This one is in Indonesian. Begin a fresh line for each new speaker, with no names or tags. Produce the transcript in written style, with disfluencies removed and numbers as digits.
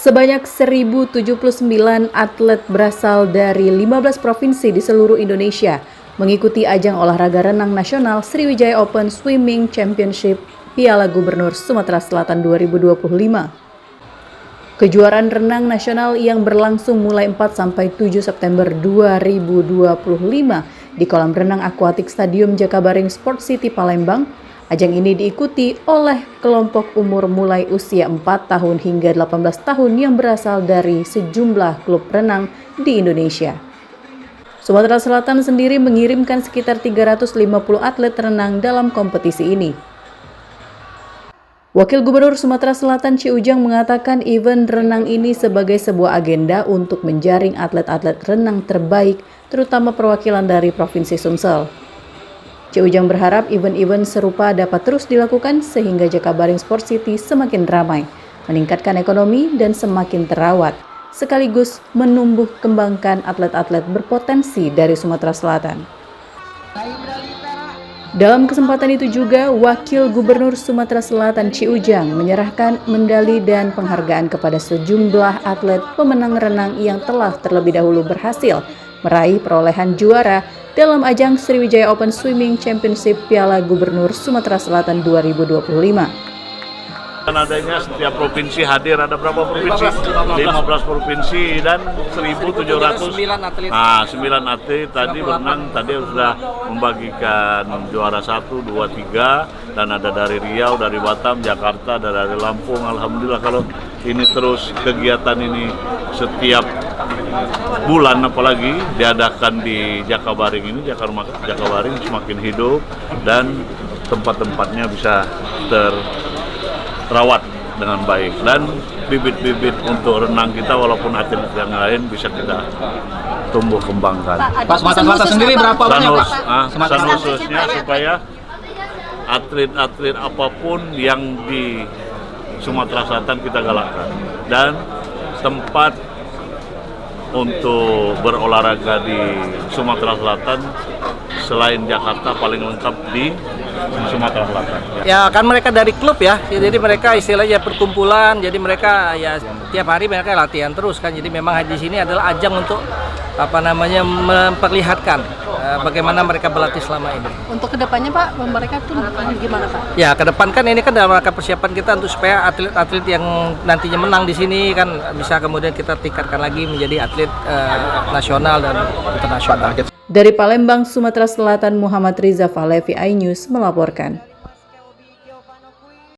Sebanyak 1.079 atlet berasal dari 15 provinsi di seluruh Indonesia mengikuti ajang olahraga renang nasional Sriwijaya Open Swimming Championship Piala Gubernur Sumatera Selatan 2025. Kejuaraan renang nasional yang berlangsung mulai 4-7 September 2025 di kolam renang akuatik Stadium Jakabaring Sport City Palembang. Ajang ini diikuti oleh kelompok umur mulai usia 4 tahun hingga 18 tahun yang berasal dari sejumlah klub renang di Indonesia. Sumatera Selatan sendiri mengirimkan sekitar 350 atlet renang dalam kompetisi ini. Wakil Gubernur Sumatera Selatan Ci Ujang mengatakan event renang ini sebagai sebuah agenda untuk menjaring atlet-atlet renang terbaik, terutama perwakilan dari Provinsi Sumsel. Ci Ujang berharap event-event serupa dapat terus dilakukan sehingga Jakabaring Sport City semakin ramai, meningkatkan ekonomi dan semakin terawat, sekaligus menumbuh kembangkan atlet-atlet berpotensi dari Sumatera Selatan. Dalam kesempatan itu juga, Wakil Gubernur Sumatera Selatan Ci Ujang menyerahkan medali dan penghargaan kepada sejumlah atlet pemenang renang yang telah terlebih dahulu berhasil meraih perolehan juara dalam ajang Sriwijaya Open Swimming Championship Piala Gubernur Sumatera Selatan 2025.
Dan adanya setiap provinsi hadir, ada berapa provinsi? 15 provinsi dan 1.700. 9 atlet tadi berenang, tadi sudah membagikan juara 1, 2, 3 dan ada dari Riau, dari Batam, Jakarta, dari Lampung. Alhamdulillah kalau ini terus kegiatan ini setiap bulan apalagi diadakan di Jakabaring ini, Jakabaring semakin hidup dan tempat-tempatnya bisa terawat dengan baik dan bibit-bibit untuk renang kita walaupun atlet yang lain bisa kita tumbuh kembangkan.
Pak, Sumatera sendiri berapa banyak Pak?
Pesan khususnya supaya atlet-atlet apapun yang di Sumatera Selatan kita galakkan dan tempat untuk berolahraga di Sumatera Selatan selain Jakarta paling lengkap di Sumatera Selatan.
Ya kan mereka dari klub ya, jadi mereka istilahnya perkumpulan, jadi mereka ya tiap hari mereka latihan terus kan. Jadi memang di sini adalah ajang untuk memperlihatkan bagaimana mereka berlatih selama ini.
Untuk kedepannya Pak, mereka tuh gimana Pak?
Ya ke depan kan ini kan dalam rangka persiapan kita untuk supaya atlet-atlet yang nantinya menang di sini kan bisa kemudian kita tingkatkan lagi menjadi atlet nasional dan internasional.
Dari Palembang, Sumatera Selatan, Muhammad Riza Falevi, iNews melaporkan.